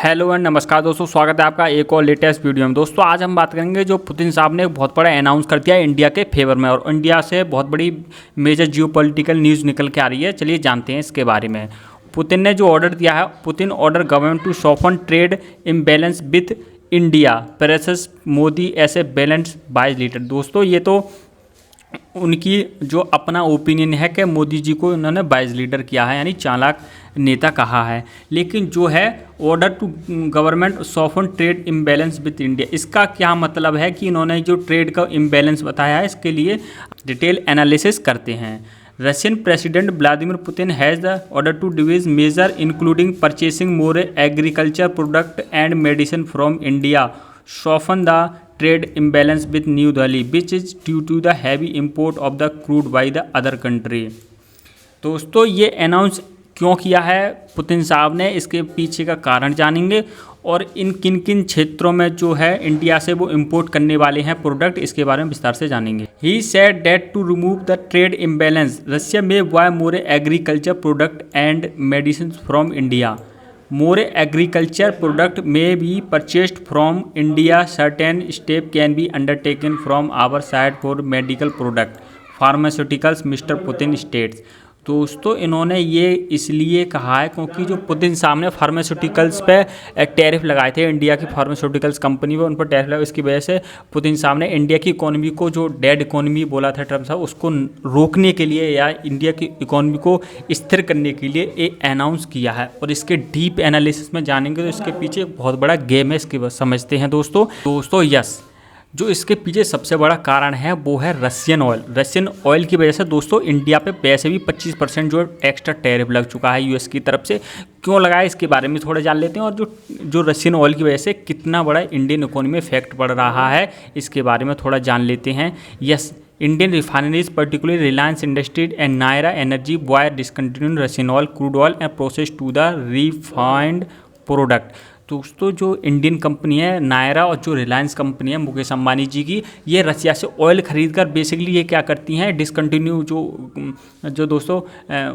Hello and नमस्कार दोस्तों, स्वागत है आपका एक और लेटेस्ट वीडियो में। दोस्तों आज हम बात करेंगे जो पुतिन साहब ने एक बहुत बड़ा अनाउंस कर दिया है इंडिया के फेवर में, और इंडिया से बहुत बड़ी मेजर जियोपॉलिटिकल न्यूज़ निकल के आ रही है। चलिए जानते हैं इसके बारे में। पुतिन ने जो ऑर्डर दिया है, Putin order government to soften trade imbalance with India presses Modi ऐसे बैलेंस 22 लीटर। दोस्तों ये तो उनकी जो अपना ओपिनियन है कि मोदी जी को उन्होंने 22 लीडर किया है, यानी चालाक नेता कहा है। लेकिन जो है order to government soften trade imbalance with India, इसका क्या मतलब है कि इन्होंने जो ट्रेड का इम्बैलेंस बताया है इसके लिए डिटेल एनालिसिस करते हैं। Russian president Vladimir Putin has the order to devise measure including purchasing more agriculture product and medicine from India, soften the trade imbalance with New Delhi, which is due to the heavy import of the crude by the other country। दोस्तों ये announce क्यों किया है Putin साहब ने, इसके पीछे का कारण जानेंगे, और इन किन किन क्षेत्रों में जो है इंडिया से वो इंपोर्ट करने वाले हैं प्रोडक्ट, इसके बारे में विस्तार से जानेंगे। He said that to remove the trade imbalance Russia में buy more agriculture product and medicine from India. More agriculture product may be purchased from India. Certain step can be undertaken from our side for medical product, pharmaceuticals, Mr. Putin states। दोस्तों इन्होंने ये इसलिए कहा है क्योंकि जो Putin साहब ने फार्मास्यूटिकल्स पे एक टैरिफ लगाए थे, इंडिया की फार्मास्यूटिकल्स कंपनी पे उन पर टैरिफ लगा। इसकी वजह से पुतिन साहब ने इंडिया की इकोनॉमी को, जो डेड इकोनॉमी बोला था ट्रम्प साहब, उसको रोकने के लिए या इंडिया की इकोनॉमी को स्थिर करने के लिए ये अनाउंस किया है। और इसके डीप एनालिसिस में जानेंगे तो इसके पीछे एक बहुत बड़ा गेम है, इसके समझते हैं दोस्तों यस, जो इसके पीछे सबसे बड़ा कारण है वो है रशियन ऑयल। रशियन ऑयल की वजह से दोस्तों इंडिया पे वैसे भी 25% जो एक्स्ट्रा टैरिफ लग चुका है यूएस की तरफ से। क्यों लगा है इसके बारे में थोड़ा जान लेते हैं, और जो रशियन ऑयल की वजह से कितना बड़ा इंडियन इकोनॉमी में इफेक्ट पड़ रहा है इसके बारे में थोड़ा जान लेते हैं। Yes, Indian refineries particularly Reliance Industries and Nayara Energy were discontinue Russian oil crude oil and process to the refined product. दोस्तों जो इंडियन कंपनी है नायरा और जो रिलायंस कंपनी है मुकेश अंबानी जी की, ये रसिया से ऑयल खरीद कर बेसिकली ये क्या करती हैं, डिसकंटिन्यू जो दोस्तों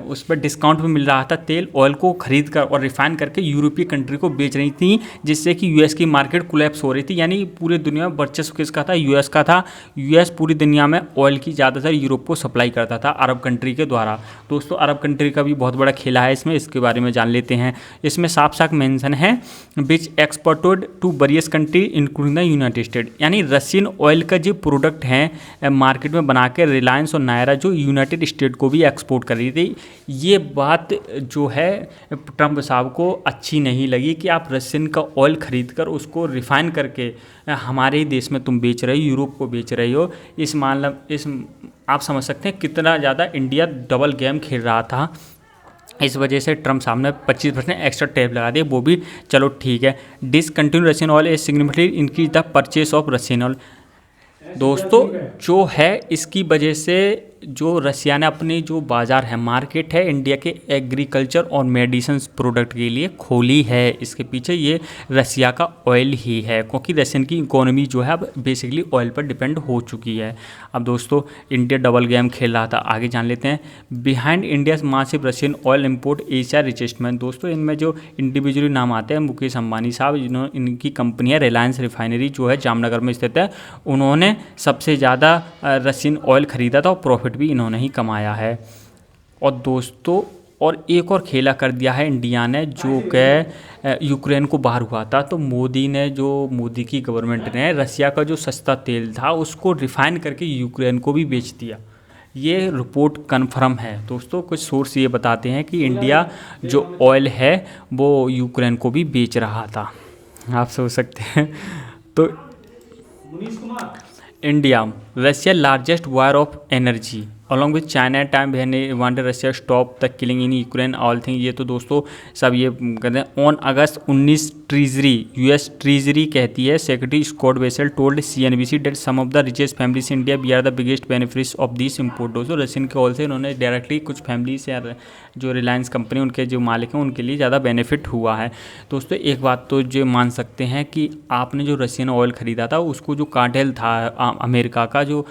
उस पर डिस्काउंट में मिल रहा था तेल, ऑयल को खरीद कर और रिफाइन करके यूरोपीय कंट्री को बेच रही थी, जिससे कि यूएस की मार्केट कोलैप्स हो रही थी। यानी पूरी दुनिया में वर्चस्व किसका था, यूएस का था। यूएस पूरी दुनिया में ऑयल की ज़्यादातर यूरोप को सप्लाई करता था अरब कंट्री के द्वारा। दोस्तों अरब कंट्री का भी बहुत बड़ा खेला है इसमें, इसके बारे में जान लेते हैं। इसमें साफ साफ मेंशन है which exported to various country including the United State, यानी रशियन ऑयल का जो प्रोडक्ट हैं मार्केट में बना के रिलायंस और नायरा जो यूनाइटेड स्टेट को भी एक्सपोर्ट कर रही थी। ये बात जो है ट्रम्प साहब को अच्छी नहीं लगी कि आप रशियन का ऑयल खरीद कर उसको रिफाइन करके हमारे ही देश में तुम बेच रहे हो, यूरोप को बेच रहे हो। इस आप समझ सकते हैं कितना ज़्यादा इंडिया डबल गेम खेल रहा था। इस वजह से ट्रम्प साहब ने 25% एक्स्ट्रा टैरिफ लगा दिए, वो भी चलो ठीक है। Discontinue Russian oil is significantly increase the purchase of Russian oil. दोस्तों जो है इसकी वजह से जो रसिया ने अपनी जो बाज़ार है, मार्केट है इंडिया के एग्रीकल्चर और मेडिसिन प्रोडक्ट के लिए खोली है। इसके पीछे ये रसिया का ऑयल ही है, क्योंकि रशियन की इकोनॉमी जो है अब बेसिकली ऑयल पर डिपेंड हो चुकी है। अब दोस्तों इंडिया डबल गेम खेल रहा था, आगे जान लेते हैं। Behind India massive Russian oil import Asia richest man. दोस्तों इनमें जो इंडिविजुअली नाम आते हैं, मुकेश अंबानी साहब, जिन्होंने इनकी कंपनी है रिलायंस रिफाइनरी जो है जामनगर में स्थित है, उन्होंने सबसे ज़्यादा रशियन ऑयल खरीदा था और प्रॉफिट भी इन्होंने ही कमाया है। और दोस्तों और एक और खेला कर दिया है इंडिया ने, जो कि यूक्रेन को बाहर हुआ था, तो मोदी की गवर्नमेंट ने रसिया का जो सस्ता तेल था उसको रिफाइन करके यूक्रेन को भी बेच दिया। ये रिपोर्ट कन्फर्म है दोस्तों। कुछ सोर्स ये बताते हैं कि इंडिया जो ऑयल है वो यूक्रेन को भी बेच रहा था, आप सोच सकते हैं। तो India Russia largest wire of energy along with China time want Russia stop the killing in Ukraine all thing. ये तो दोस्तों सब ये कहते हैं। ऑन अगस्त 19 ट्रीजरी यूएस ट्रीजरी कहती है secretary Scott Bessent told CNBC that some of the richest families in India we are the biggest benefits of this import. दोस्तों रशियन के ऑयल से इन्होंने डायरेक्टली कुछ फैमिलीज या जो रिलायंस कंपनी उनके जो मालिक हैं उनके लिए ज़्यादा बेनिफिट हुआ है। दोस्तों एक बात तो जो मान सकते हैं कि आपने जो रशियन ऑयल ख़रीदा था उसको जो कार्टेल था अमेरिका का, जो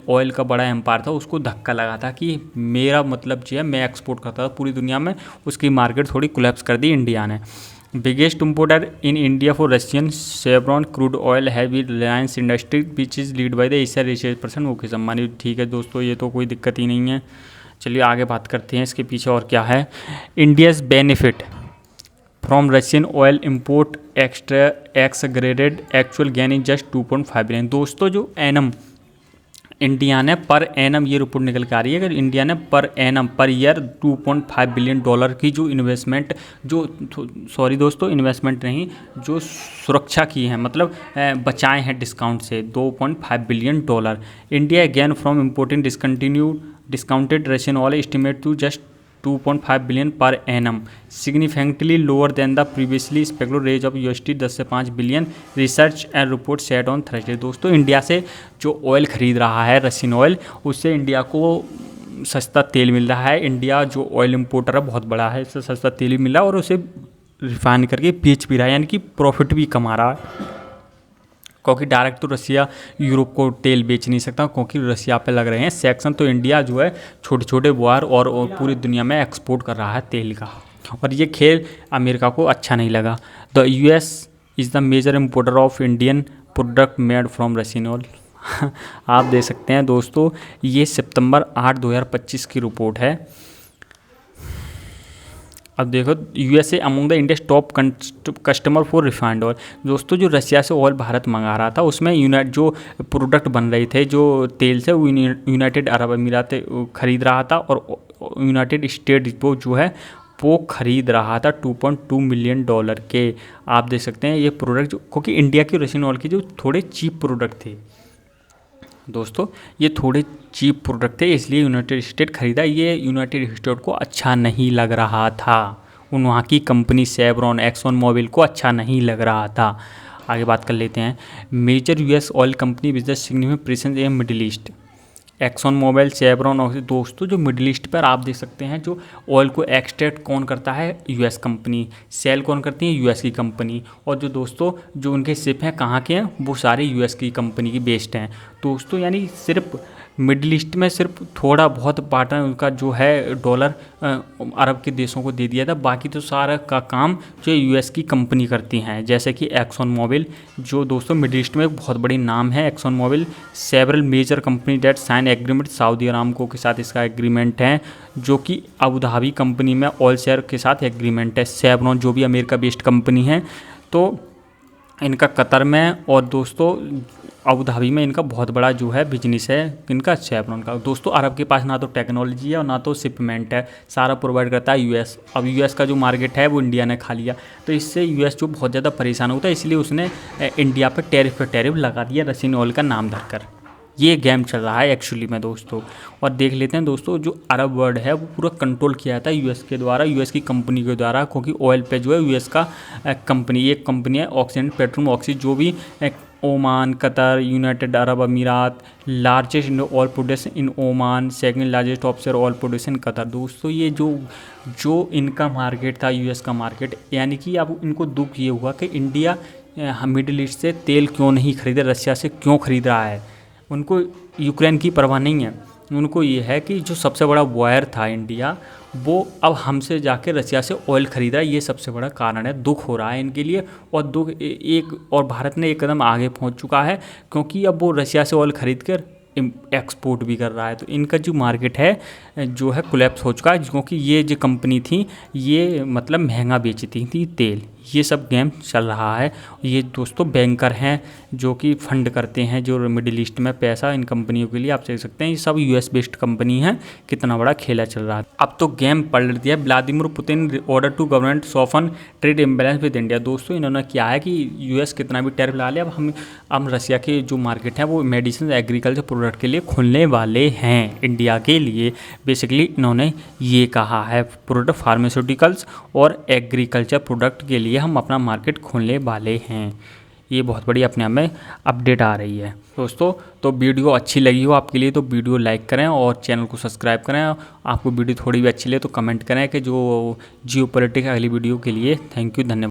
ऑयल का बड़ा एम्पायर था, उसको धक्का लगा था कि मेरा मतलब जो है मैं एक्सपोर्ट करता था पूरी दुनिया में, उसकी मार्केट थोड़ी कोलैप्स कर दी इंडिया ने। Biggest importer in India for Russian chevron crude oil heavy Reliance industry which is lead by the Asia research person Mukesh Ambani. ठीक है दोस्तों, ये तो कोई दिक्कत ही नहीं है। चलिए आगे बात करते हैं इसके पीछे और क्या है। India's benefit from Russian oil import extra exaggerated actual gain in just 2.5 billion. दोस्तों जो एनम इंडिया ने पर एनम, ये रिपोर्ट निकल के आ रही है कि इंडिया ने per annum per year 2.5 billion dollar की जो इन्वेस्टमेंट, जो सॉरी दोस्तों इन्वेस्टमेंट नहीं, जो सुरक्षा की है, मतलब बचाए हैं डिस्काउंट से 2.5 billion dollar. India again from importing discounted Russian oil estimate to just 2.5 billion per annum, significantly lower than the previously speculated range of USD 10 से 5 billion, research and report set on Thursday. दोस्तों India से जो oil खरीद रहा है Russian oil, उससे India को सस्ता तेल मिल रहा है। इंडिया जो ऑयल इम्पोर्टर है बहुत बड़ा है, इससे सस्ता तेल भी मिल रहा है और उसे रिफाइन करके बेच भी रहा है, यानी कि प्रॉफिट भी कमा रहा है। क्योंकि डायरेक्ट तो रसिया यूरोप को तेल बेच नहीं सकता, क्योंकि रसिया पे लग रहे हैं सैक्शन। तो इंडिया जो है छोटे छोटे वार और पूरी दुनिया में एक्सपोर्ट कर रहा है तेल का, और ये खेल अमेरिका को अच्छा नहीं लगा। The US is the major importer of Indian product made from Russian oil. आप देख सकते हैं दोस्तों, ये सितंबर 8 2025 की रिपोर्ट है। अब देखो, USA among the India's top customer for refined oil. दोस्तों जो रशिया से ऑयल भारत मंगा रहा था, उसमें जो प्रोडक्ट बन रहे थे जो तेल से, वो यूनाइटेड अरब अमीरात खरीद रहा था, और यूनाइटेड स्टेट वो जो है वो खरीद रहा था 2.2 मिलियन डॉलर के। आप देख सकते हैं ये प्रोडक्ट, क्योंकि इंडिया के रशियन ऑयल के जो थोड़े चीप प्रोडक्ट थे दोस्तों, ये थोड़े चीप प्रोडक्ट थे, इसलिए यूनाइटेड स्टेट खरीदा। ये यूनाइटेड स्टेट को अच्छा नहीं लग रहा था, वहाँ की कंपनी शेवरॉन, एक्सॉन मोबिल को अच्छा नहीं लग रहा था। आगे बात कर लेते हैं। Major US oil company with the significant presence in Middle East, Exxon Mobil, Chevron. और दोस्तों जो मिडिल ईस्ट पर आप देख सकते हैं, जो ऑयल को एक्सट्रैक्ट कौन करता है, US कंपनी, सेल कौन करती है, US की कंपनी। और जो दोस्तों जो उनके शिप हैं कहाँ के हैं, वो सारे US की कंपनी की बेस्ड हैं दोस्तों। यानी सिर्फ मिडिल ईस्ट में सिर्फ थोड़ा बहुत पार्टनर उनका जो है डॉलर अरब के देशों को दे दिया था, बाकी तो सारा का काम जो US की कंपनी करती हैं, जैसे कि एक्सॉन मोबिल, जो दोस्तों मिडिल ईस्ट में एक बहुत बड़ी नाम है Exxon Mobil. Several major company that sign agreement, Saudi Aramco के साथ इसका एग्रीमेंट है, जो कि अबू धाबी कंपनी में ऑयल शेयर के साथ एग्रीमेंट है। शेवरॉन जो भी अमेरिका बेस्ड कंपनी है, तो इनका कतर में और दोस्तों अबू धाबी में इनका बहुत बड़ा जो है बिजनेस है, इनका शेवरॉन का। दोस्तों अरब के पास ना तो टेक्नोलॉजी है और ना तो शिपमेंट है, सारा प्रोवाइड करता है US। अब US का जो मार्केट है वो इंडिया ने खा लिया, तो इससे US जो बहुत ज़्यादा परेशान होता है, इसलिए उसने इंडिया पर टैरिफ लगा दिया रशियन ऑयल का नाम धरकर। ये गेम चल रहा है एक्चुअली में दोस्तों। और देख लेते हैं दोस्तों, जो अरब वर्ल्ड है वो पूरा कंट्रोल किया जाता है US के द्वारा, US की कंपनी के द्वारा, क्योंकि ऑयल पे जो है US का कंपनी, एक कंपनी है ऑक्सीजन पेट्रोल ऑक्सी, जो भी ओमान, कतर, यूनाइटेड अरब अमीरात, largest oil producer in Oman, second largest offshore oil producer in Qatar. दोस्तों ये जो इनका मार्केट था US का मार्केट, यानी कि अब इनको दुख ये हुआ कि इंडिया मिडिल ईस्ट से तेल क्यों नहीं खरीदा, रशिया से क्यों खरीद रहा है। उनको यूक्रेन की परवाह नहीं है, उनको ये है कि जो सबसे बड़ा वायर था इंडिया, वो अब हमसे जाके रशिया से ऑयल खरीद रहा है, ये सबसे बड़ा कारण है। दुख हो रहा है इनके लिए, और दुख और भारत ने एक कदम आगे पहुंच चुका है, क्योंकि अब वो रशिया से ऑयल खरीद कर एक्सपोर्ट भी कर रहा है। तो इनका जो मार्केट है जो है कोलैप्स हो चुका है, क्योंकि ये जो कंपनी थी ये मतलब महंगा बेचती थी तेल। ये सब गेम चल रहा है। ये दोस्तों बैंकर हैं जो कि फंड करते हैं जो मिडिल ईस्ट में पैसा इन कंपनियों के लिए। आप देख सकते हैं ये सब US बेस्ड कंपनी है, कितना बड़ा खेला चल रहा है। अब तो गेम पलट दिया। Vladimir Putin order to government soften trade imbalance with India. दोस्तों इन्होंने क्या है कि US कितना भी टैरिफ ला लिया, अब रशिया के जो मार्केट है वो मेडिसिन एग्रीकल्चर प्रोडक्ट के लिए खुलने वाले हैं इंडिया के लिए। बेसिकली इन्होंने ये कहा है प्रोडक्ट फार्मास्यूटिकल्स और एग्रीकल्चर प्रोडक्ट के लिए हम अपना मार्केट खोलने वाले हैं। ये बहुत बड़ी अपने आप में अपडेट आ रही है दोस्तों। तो वीडियो अच्छी लगी हो आपके लिए तो वीडियो लाइक करें और चैनल को सब्सक्राइब करें। आपको वीडियो थोड़ी भी अच्छी लगे तो कमेंट करें कि जो जियोपॉलिटिक्स अगली वीडियो के लिए। थैंक यू, धन्यवाद।